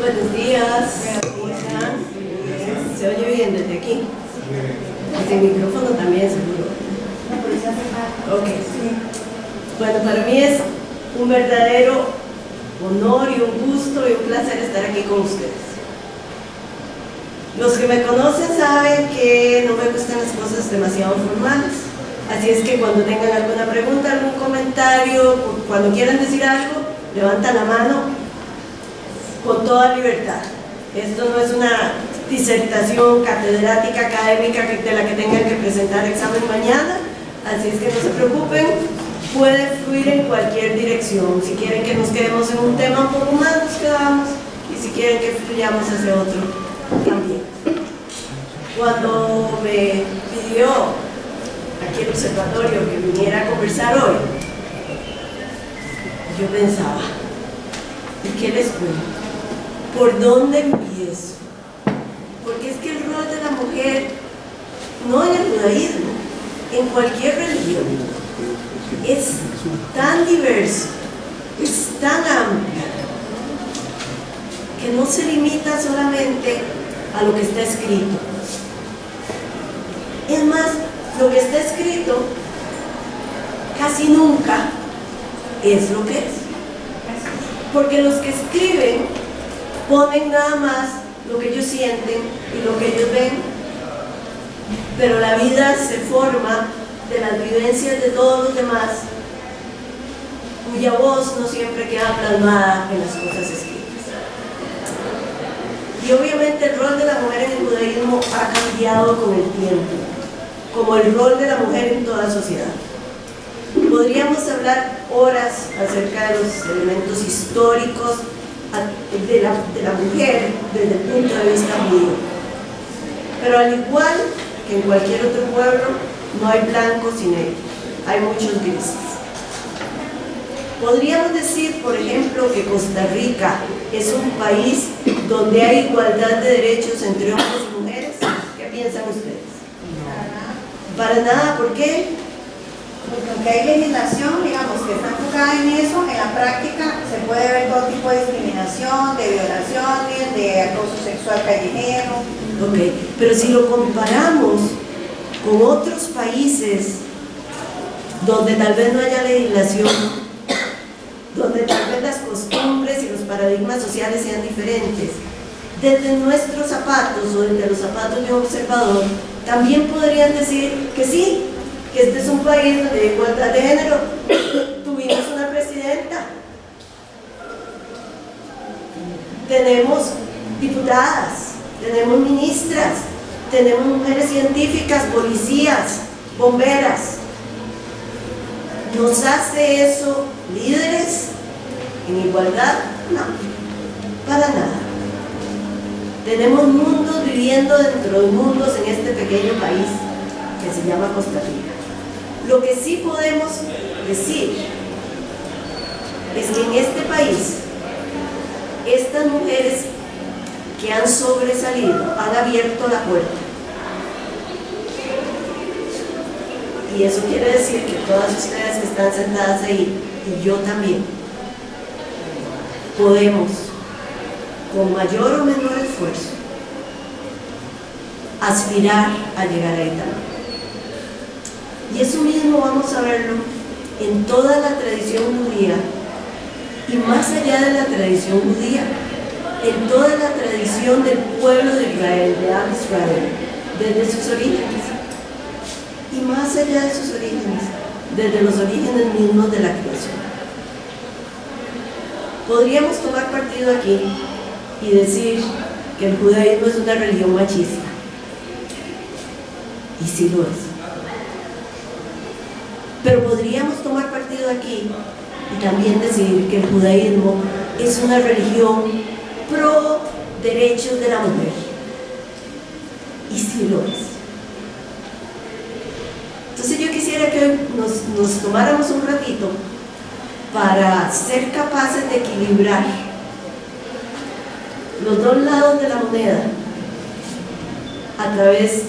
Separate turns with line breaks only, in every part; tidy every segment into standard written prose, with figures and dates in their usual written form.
Buenos días. ¿Cómo están? ¿Se oye bien desde aquí? Desde el micrófono también, seguro. Ok. Bueno, para mí es un verdadero honor y un gusto y un placer estar aquí con ustedes. Los que me conocen saben que no me gustan las cosas demasiado formales. Así es que cuando tengan alguna pregunta, algún comentario, cuando quieran decir algo, levantan la mano con toda libertad. Esto no es una disertación catedrática académica de la que tengan que presentar examen mañana, así es que no se preocupen, puede fluir en cualquier dirección. Si quieren que nos quedemos en un tema un poco más, nos quedamos, y si quieren que fluyamos hacia otro, también. Cuando me pidió aquí el observatorio que viniera a conversar hoy, yo pensaba, ¿y qué les cuento? ¿Por dónde empiezo? Porque es que el rol de la mujer, no en el judaísmo, en cualquier religión, es tan diverso, es tan amplio, que no se limita solamente a lo que está escrito. Es más, lo que está escrito casi nunca es lo que es. Porque los que escriben ponen nada más lo que ellos sienten y lo que ellos ven, pero la vida se forma de las vivencias de todos los demás, cuya voz no siempre queda plasmada en las cosas escritas. Y obviamente el rol de la mujer en el judaísmo ha cambiado con el tiempo, como el rol de la mujer en toda sociedad. Podríamos hablar horas acerca de los elementos históricos de la mujer desde el punto de vista judío. Pero al igual que en cualquier otro pueblo, no hay blancos y negros, hay muchos grises. Podríamos decir, por ejemplo, que Costa Rica es un país donde hay igualdad de derechos entre hombres y mujeres. ¿Qué piensan ustedes? Para nada, ¿por qué?
Porque aunque hay legislación, digamos, que está enfocada en eso, en la práctica se puede ver todo tipo de discriminación, de violaciones, de acoso sexual callejero.
Ok, pero si lo comparamos con otros países donde tal vez no haya legislación, donde tal vez las costumbres y los paradigmas sociales sean diferentes, desde nuestros zapatos o desde los zapatos de un observador, también podrían decir que sí, que este es un país donde hay igualdad de género. Tuvimos una presidenta, tenemos diputadas, tenemos ministras, tenemos mujeres científicas, policías, bomberas. ¿Nos hace eso líderes en igualdad? No, para nada. Tenemos mundos viviendo dentro de mundos en este pequeño país que se llama Costa Rica. Lo que sí podemos decir es que en este país estas mujeres que han sobresalido han abierto la puerta, y eso quiere decir que todas ustedes que están sentadas ahí, y yo también, podemos con mayor o menor esfuerzo aspirar a llegar ahí también. Y eso mismo vamos a verlo en toda la tradición judía y más allá de la tradición judía, en toda la tradición del pueblo de Israel, de Am Israel, desde sus orígenes y más allá de sus orígenes, desde los orígenes mismos de la creación. Podríamos tomar partido aquí y decir que el judaísmo es una religión machista, y sí lo es. Pero podríamos tomar partido aquí y también decir que el judaísmo es una religión pro derechos de la mujer, y sí lo es. Entonces yo quisiera que hoy nos tomáramos un ratito para ser capaces de equilibrar los dos lados de la moneda a través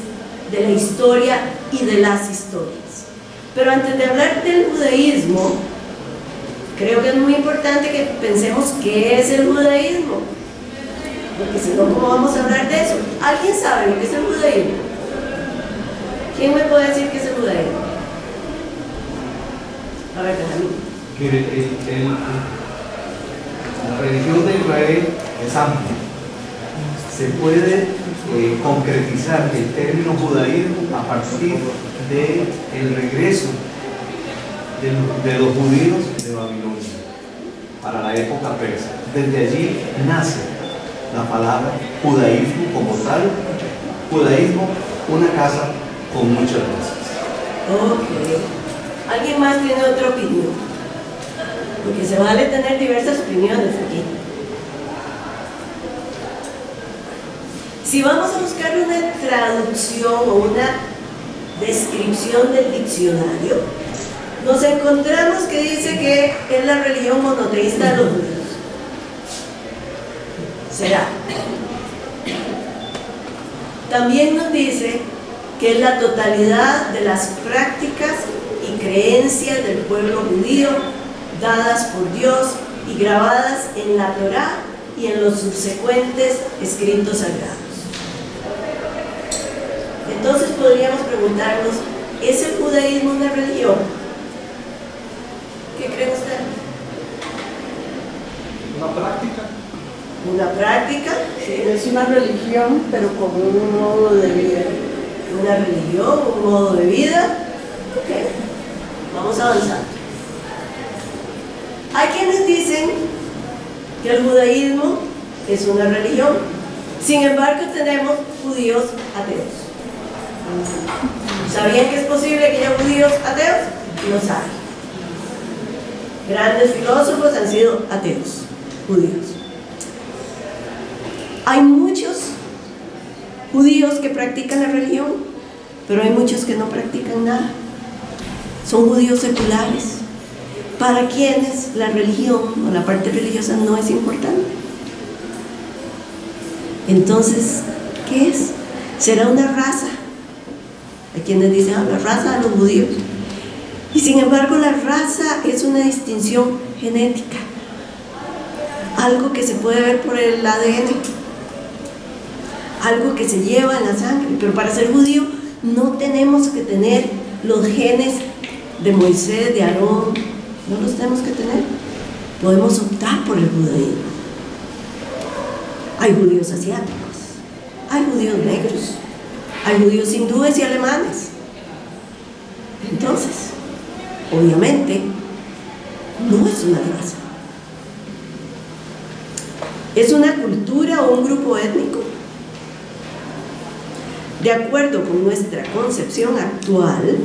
de la historia y de las historias. Pero antes de hablar del judaísmo, creo que es muy importante que pensemos qué es el judaísmo. porque si no, ¿cómo vamos a hablar de eso? ¿Alguien sabe lo que es el judaísmo? ¿Quién me puede decir qué es el judaísmo? A ver, Benjamín.
Mire, la religión de Israel es amplia. Se puede concretizar el término judaísmo a partir del regreso de los judíos de Babilonia para la época persa. Desde allí nace la palabra judaísmo como tal. Judaísmo, una casa con muchas cosas.
Ok. ¿Alguien más tiene otra opinión? Porque se vale tener diversas opiniones aquí. Si vamos a buscar una traducción o una descripción del diccionario, nos encontramos que dice que es la religión monoteísta de los judíos. ¿Será? También nos dice que es la totalidad de las prácticas y creencias del pueblo judío dadas por Dios y grabadas en la Torá y en los subsecuentes escritos sagrados. Entonces podríamos preguntarnos, ¿es el judaísmo una religión? ¿Qué cree usted?
Una práctica.
¿Una práctica?
Sí, es una religión, pero como un modo de vida.
¿Una religión? ¿Un modo de vida? Ok, vamos avanzando. Hay quienes dicen que el judaísmo es una religión. Sin embargo, tenemos judíos ateos. ¿Sabían que es posible que haya judíos ateos? Los hay. Grandes filósofos han sido ateos, judíos. Hay muchos judíos que practican la religión, pero hay muchos que no practican nada. Son judíos seculares, para quienes la religión o la parte religiosa no es importante. Entonces, ¿qué es? ¿Será una raza? Hay quienes dicen, la raza de los judíos. Y sin embargo, la raza es una distinción genética, algo que se puede ver por el ADN, algo que se lleva en la sangre. Pero para ser judío no tenemos que tener los genes de Moisés, de Aarón, no los tenemos que tener. Podemos optar por el judaísmo. Hay judíos asiáticos, hay judíos negros, hay judíos hindúes y alemanes. Entonces, obviamente, no es una raza. ¿Es una cultura o un grupo étnico? De acuerdo con nuestra concepción actual,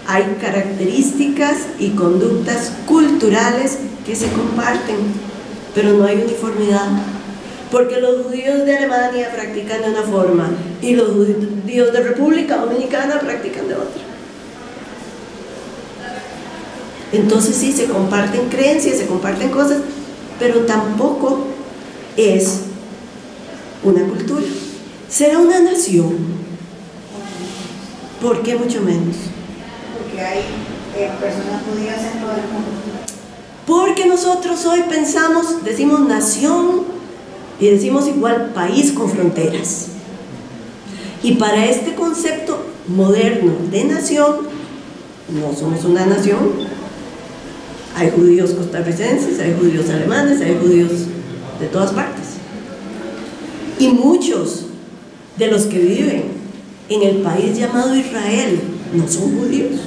hay características y conductas culturales que se comparten, pero no hay uniformidad, porque los judíos de Alemania practican de una forma y los judíos de República Dominicana practican de otra. Entonces sí, se comparten creencias, se comparten cosas, pero tampoco es una cultura. ¿Será una nación? ¿Por qué mucho menos?
Porque hay personas judías en todo el mundo.
Porque nosotros hoy pensamos, decimos nación y decimos igual país con fronteras. Y para este concepto moderno de nación, no somos una nación. Hay judíos costarricenses, hay judíos alemanes, hay judíos de todas partes. Y muchos de los que viven en el país llamado Israel no son judíos.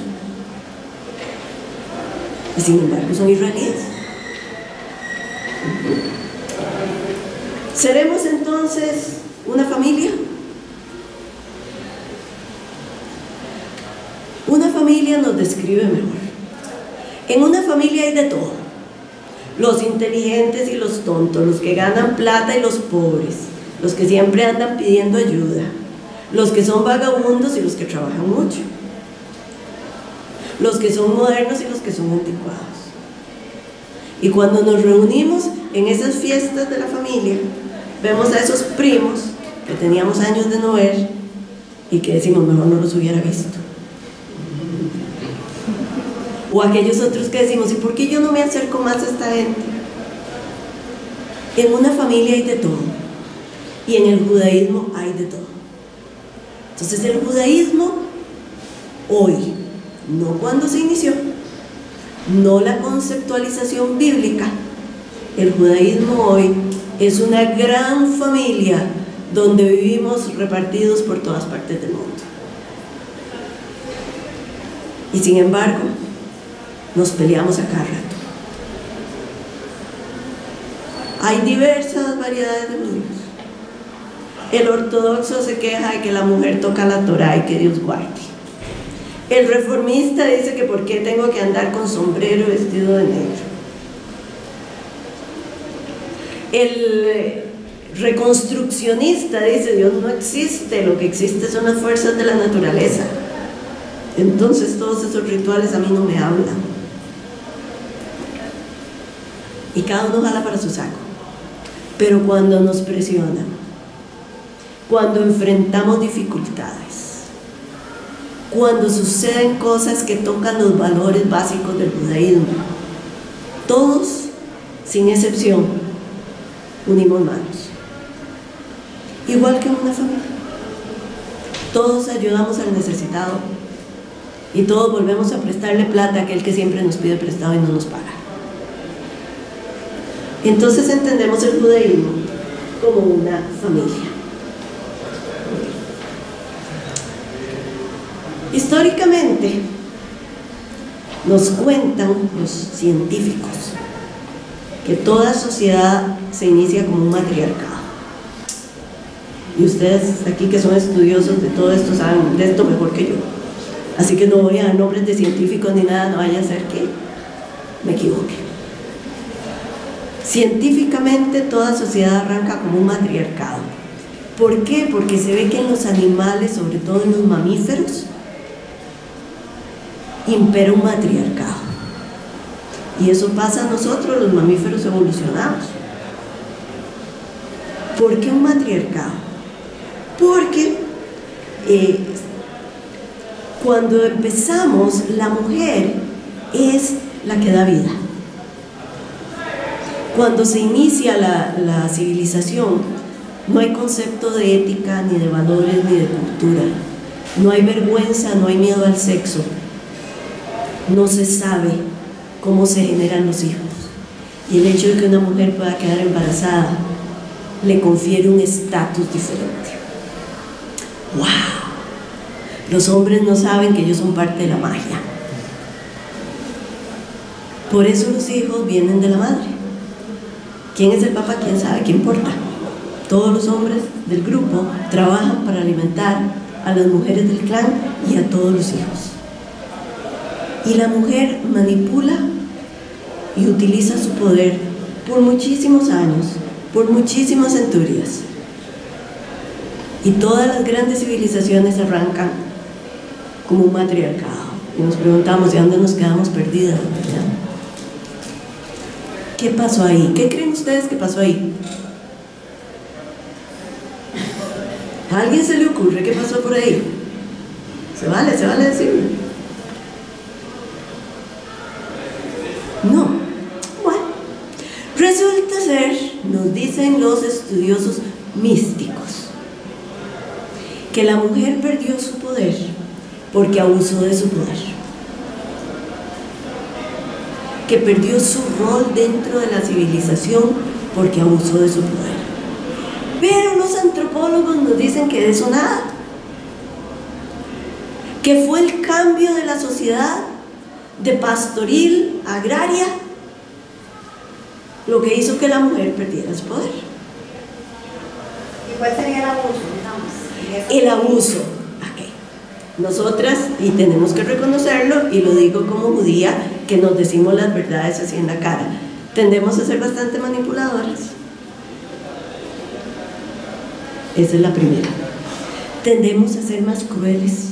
Y sin embargo son israelíes. ¿Seremos entonces una familia? Una familia nos describe mejor. En una familia hay de todo: los inteligentes y los tontos, los que ganan plata y los pobres, los que siempre andan pidiendo ayuda, los que son vagabundos y los que trabajan mucho, los que son modernos y los que son anticuados. Y cuando nos reunimos en esas fiestas de la familia, vemos a esos primos que teníamos años de no ver y que decimos mejor no los hubiera visto. O aquellos otros que decimos, ¿y por qué yo no me acerco más a esta gente? En una familia hay de todo. y en el judaísmo hay de todo. Entonces el judaísmo hoy, no cuando se inició, no la conceptualización bíblica, el judaísmo hoy es una gran familia donde vivimos repartidos por todas partes del mundo. Y sin embargo, nos peleamos a cada rato. Hay diversas variedades de judíos. El ortodoxo se queja de que la mujer toca la Torá y que Dios guarde. El reformista dice que por qué tengo que andar con sombrero vestido de negro. El reconstruccionista dice Dios no existe, lo que existe son las fuerzas de la naturaleza. Entonces todos esos rituales a mí no me hablan. Y cada uno jala para su saco. Pero cuando nos presionan, cuando enfrentamos dificultades, cuando suceden cosas que tocan los valores básicos del judaísmo, todos, sin excepción, unimos manos. Igual que en una familia. Todos ayudamos al necesitado y todos volvemos a prestarle plata a aquel que siempre nos pide prestado y no nos paga. Entonces entendemos el judaísmo como una familia. Históricamente nos cuentan los científicos que toda sociedad se inicia como un matriarcado. Y ustedes aquí que son estudiosos de todo esto saben de esto mejor que yo. Así que no voy a dar nombres de científicos ni nada, no vaya a ser que me equivoque. Científicamente toda sociedad arranca como un matriarcado. ¿Por qué? Porque se ve que en los animales, sobre todo en los mamíferos, impera un matriarcado. Y eso pasa a nosotros, los mamíferos evolucionados. ¿Por qué un matriarcado? Porque cuando empezamos, la mujer es la que da vida. Cuando se inicia la civilización, no hay concepto de ética, ni de valores, ni de cultura. No hay vergüenza, no hay miedo al sexo. No se sabe cómo se generan los hijos. Y el hecho de que una mujer pueda quedar embarazada le confiere un estatus diferente. ¡Wow! Los hombres no saben que ellos son parte de la magia. Por eso los hijos vienen de la madre. ¿Quién es el papá? ¿Quién sabe? ¿Qué importa? Todos los hombres del grupo trabajan para alimentar a las mujeres del clan y a todos los hijos. Y la mujer manipula y utiliza su poder por muchísimos años, por muchísimas centurias. Y todas las grandes civilizaciones arrancan como un matriarcado. Y nos preguntamos, ¿de dónde nos quedamos perdidas? ¿Verdad? ¿Qué pasó ahí? ¿Qué creen ustedes que pasó ahí? ¿A alguien se le ocurre qué pasó por ahí? Se vale decirlo. No. Bueno, resulta ser, nos dicen los estudiosos místicos, que la mujer perdió su poder porque abusó de su poder, que perdió su rol dentro de la civilización porque abusó de su poder. Pero los antropólogos nos dicen que de eso nada, que fue el cambio de la sociedad de pastoril a agraria lo que hizo que la mujer perdiera su poder.
¿Y cuál sería el abuso?
El abuso. Okay. Nosotras, y tenemos que reconocerlo, y lo digo como judía, que nos decimos las verdades así en la cara, tendemos a ser bastante manipuladoras. Esa es la primera. Tendemos a ser más crueles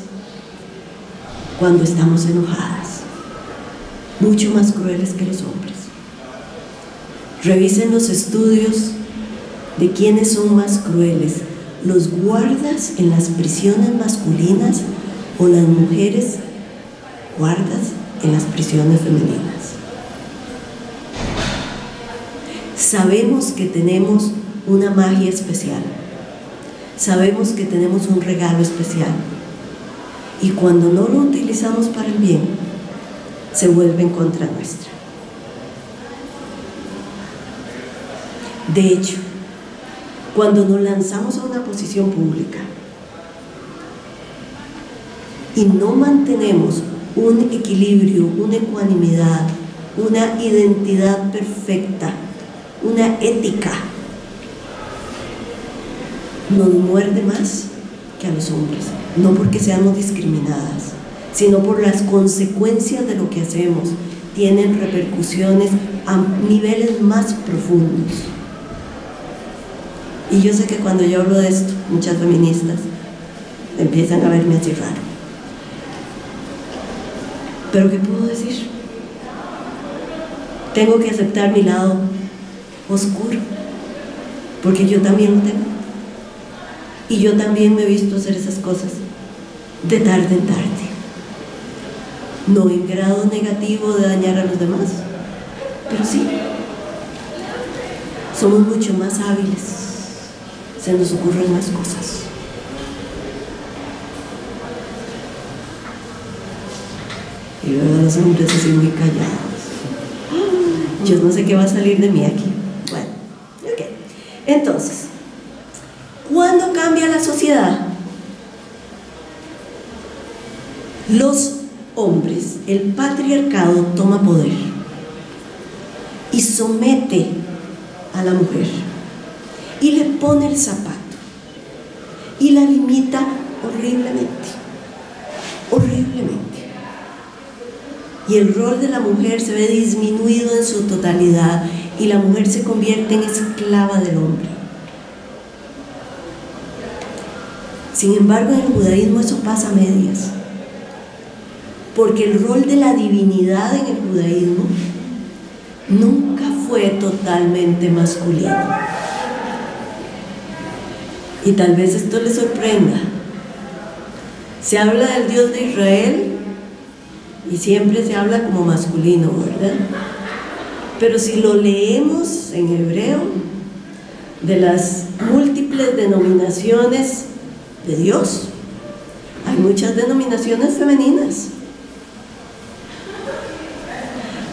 cuando estamos enojadas, mucho más crueles que los hombres. Revisen los estudios de quiénes son más crueles, los guardas en las prisiones masculinas o las mujeres guardas en las prisiones femeninas. Sabemos que tenemos una magia especial sabemos que tenemos un regalo especial. Y cuando no lo utilizamos para el bien, se vuelve en contra nuestra. De hecho, cuando nos lanzamos a una posición pública y no mantenemos un equilibrio, una ecuanimidad, una identidad perfecta, una ética, nos muerde más que a los hombres, no porque seamos discriminadas, sino por las consecuencias de lo que hacemos. Tienen repercusiones a niveles más profundos. Y yo sé que cuando yo hablo de esto, muchas feministas empiezan a verme así raro. ¿Pero qué puedo decir? Tengo que aceptar mi lado oscuro, porque yo también lo tengo. Y yo también me he visto hacer esas cosas de tarde en tarde. No en grado negativo de dañar a los demás, pero sí. Somos mucho más hábiles, se nos ocurren más cosas. Y veo a los hombres así muy callados. Yo no sé qué va a salir de mí aquí. Bueno, ok. Entonces, ¿cuándo cambia la sociedad? Los hombres, el patriarcado toma poder y somete a la mujer y le pone el zapato y la limita horriblemente, horriblemente. Y el rol de la mujer se ve disminuido en su totalidad y la mujer se convierte en esclava del hombre. Sin embargo, en el judaísmo eso pasa a medias, porque el rol de la divinidad en el judaísmo nunca fue totalmente masculino. Y tal vez esto les sorprenda. Se habla del Dios de Israel y siempre se habla como masculino, ¿verdad? Pero si lo leemos en hebreo, de las múltiples denominaciones de Dios, hay muchas denominaciones femeninas.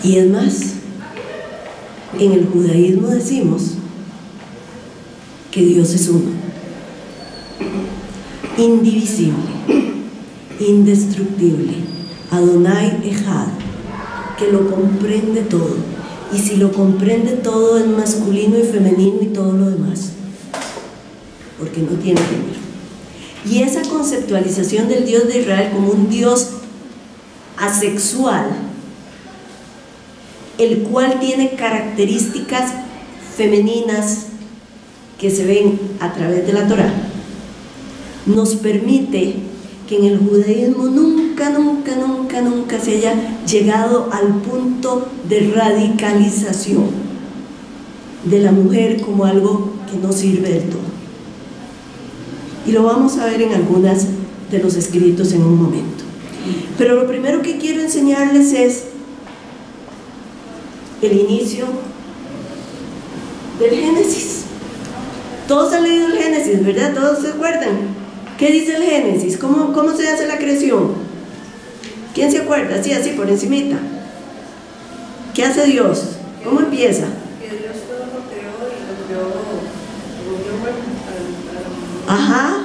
Y es más, en el judaísmo decimos que Dios es uno, indivisible, indestructible, Adonai Echad, que lo comprende todo. Y si lo comprende todo, es masculino y femenino y todo lo demás, porque no tiene género. Y esa conceptualización del Dios de Israel como un Dios asexual, el cual tiene características femeninas que se ven a través de la Torá, nos permite que en el judaísmo nunca se haya llegado al punto de radicalización de la mujer como algo que no sirve del todo. Y lo vamos a ver en algunos de los escritos en un momento. Pero lo primero que quiero enseñarles es el inicio del Génesis. Todos han leído el Génesis, ¿verdad? ¿Todos se acuerdan? ¿Qué dice el Génesis? ¿Cómo se hace la creación? ¿Quién se acuerda? Así por encimita. ¿Qué hace Dios? ¿Cómo empieza?
Que Dios todo lo creó y lo creó bueno.
Ajá.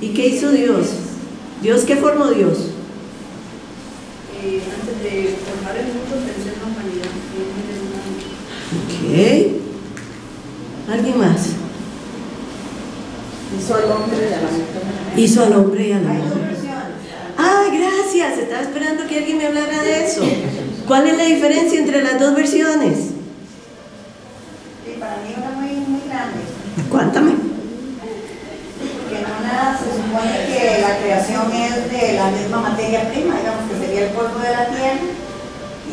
¿Y qué hizo Dios? ¿Dios qué formó Dios?
Antes de formar el mundo pensé en la humanidad.
Ok. ¿Alguien más?
Hizo al hombre y a la mujer.
Hizo al hombre y a la
Hay dos
mujer.
versiones.
Ah, gracias. Estaba esperando que alguien me hablara de eso. ¿Cuál es la diferencia entre las dos versiones?
Y para mí una muy grande.
Cuéntame.
Porque en una se supone que la creación es de la misma materia prima, digamos que sería el polvo de la tierra,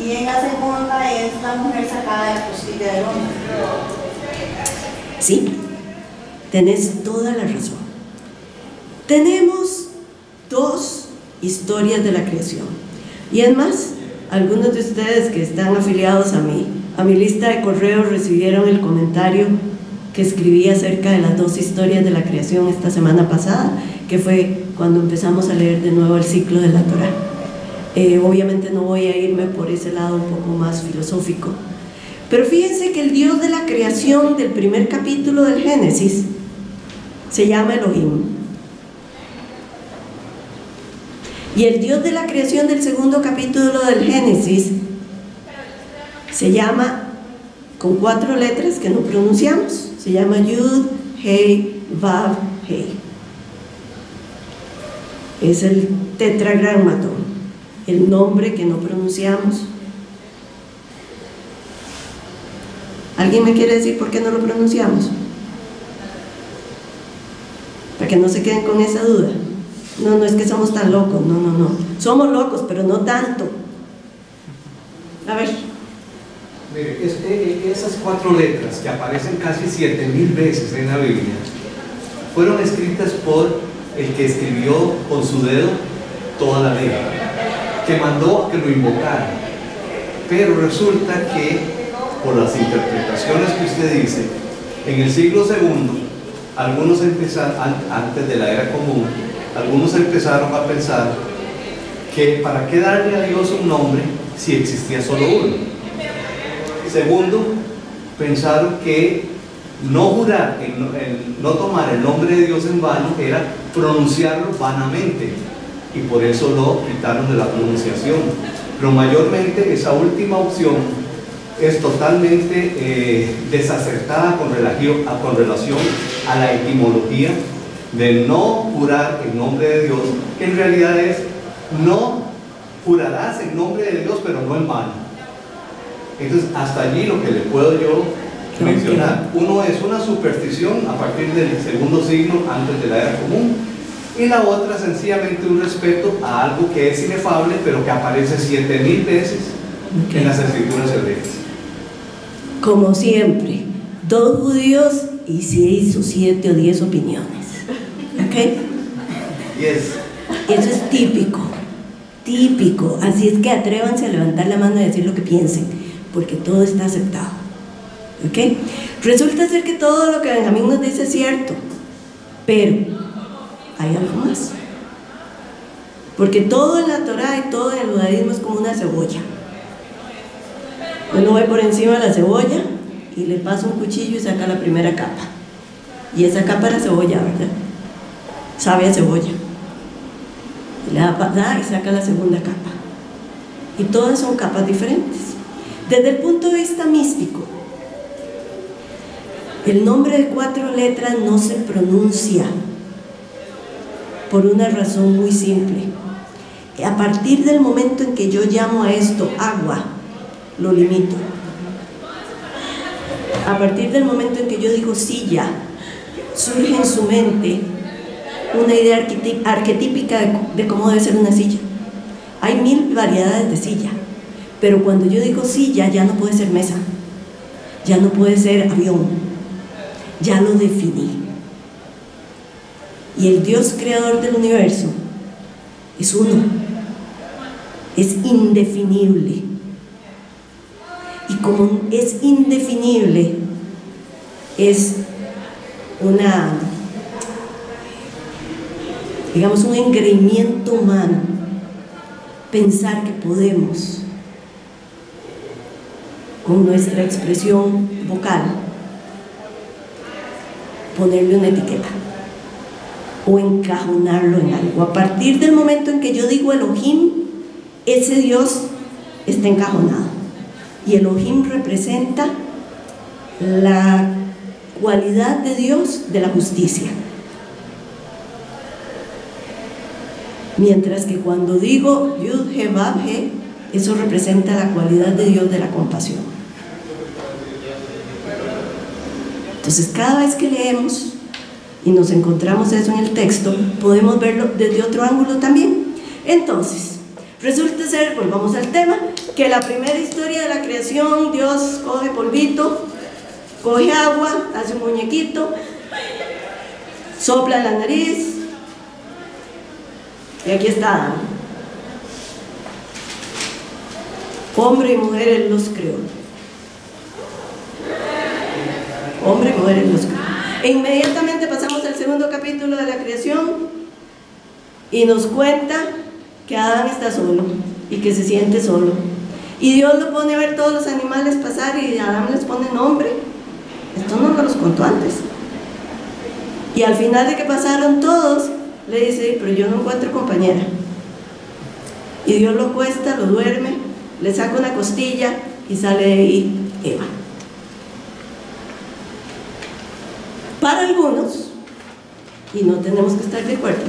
y en la segunda es la mujer sacada de la costilla del hombre.
Sí, tenés toda la razón. Tenemos dos historias de la creación. Y es más, algunos de ustedes que están afiliados a mi lista de correos recibieron el comentario que escribí acerca de las 2 historias de la creación esta semana pasada, que fue cuando empezamos a leer de nuevo el ciclo de la Torá. Obviamente no voy a irme por ese lado un poco más filosófico, pero fíjense que el Dios de la creación del primer capítulo del Génesis se llama Elohim, y el Dios de la creación del segundo capítulo del Génesis se llama, con 4 letras que no pronunciamos, se llama Yud, Hei, Vav, Hei. Es el tetragrámaton, el nombre que no pronunciamos. ¿Alguien me quiere decir por qué no lo pronunciamos? Para que no se queden con esa duda. No es que somos tan locos, no. Somos locos, pero no tanto. A ver.
Mire, esas 4 letras que aparecen casi 7.000 veces en la Biblia fueron escritas por el que escribió con su dedo toda la ley, que mandó a que lo invocaran. Pero resulta que, por las interpretaciones que usted dice, en el siglo II, algunos empezaron, antes de la era común, algunos empezaron a pensar que para qué darle a Dios un nombre si existía solo uno. Segundo, pensaron que no jurar, no tomar el nombre de Dios en vano era pronunciarlo vanamente, y por eso lo quitaron de la pronunciación. Pero mayormente esa última opción es totalmente desacertada con relación a la etimología de no jurar en nombre de Dios, que en realidad es no jurarás en nombre de Dios, pero no en vano. Entonces, hasta allí lo que le puedo yo mencionar. Uno es una superstición a partir del segundo siglo antes de la era común, y la otra sencillamente un respeto a algo que es inefable, pero que aparece 7.000 veces en las escrituras hebreas.
Como siempre, 2 judíos y 6 o 7 o 10 opiniones. ¿Ok?
Yes.
Eso es típico. Así es que atrévanse a levantar la mano y decir lo que piensen, porque todo está aceptado. ¿Ok? Resulta ser que todo lo que Benjamín nos dice es cierto, pero hay algo más, porque todo en la Torá y todo en el judaísmo es como una cebolla. Uno va por encima de la cebolla y le pasa un cuchillo y saca la primera capa, y esa capa era cebolla, ¿verdad? Sabe a cebolla, y le da y saca la segunda capa, y todas son capas diferentes. Desde el punto de vista místico, el nombre de 4 letras no se pronuncia por una razón muy simple. A partir del momento en que yo llamo a esto agua, lo limito. A partir del momento en que yo digo silla, surge en su mente una idea arquetípica de cómo debe ser una silla. Hay 1000 variedades de silla, pero cuando yo digo silla ya no puede ser mesa, ya no puede ser avión, ya lo definí. Y el Dios creador del universo es uno, es indefinible. Y como es indefinible, es un engreimiento humano pensar que podemos, con nuestra expresión vocal, ponerle una etiqueta o encajonarlo en algo. A partir del momento en que yo digo Elohim, ese Dios está encajonado, y Elohim representa la cualidad de Dios de la justicia, mientras que cuando digo Yud He Vav He, eso representa la cualidad de Dios de la compasión. Entonces, cada vez que leemos y nos encontramos eso en el texto, podemos verlo desde otro ángulo también. Entonces, resulta ser, volvamos al tema, que la primera historia de la creación, Dios coge polvito, coge agua, hace un muñequito, sopla en la nariz, y aquí está Adán. Hombre y mujer Él los creó. hombre y mujer en los. E inmediatamente pasamos al segundo capítulo de la creación y nos cuenta que Adán está solo y que se siente solo. Y Dios lo pone a ver todos los animales pasar y Adán les pone nombre. Esto no nos los contó antes. Y al final de que pasaron todos, le dice, pero yo no encuentro compañera. Y Dios lo acuesta, lo duerme, le saca una costilla y sale de ahí Eva. Para algunos, y no tenemos que estar de acuerdo,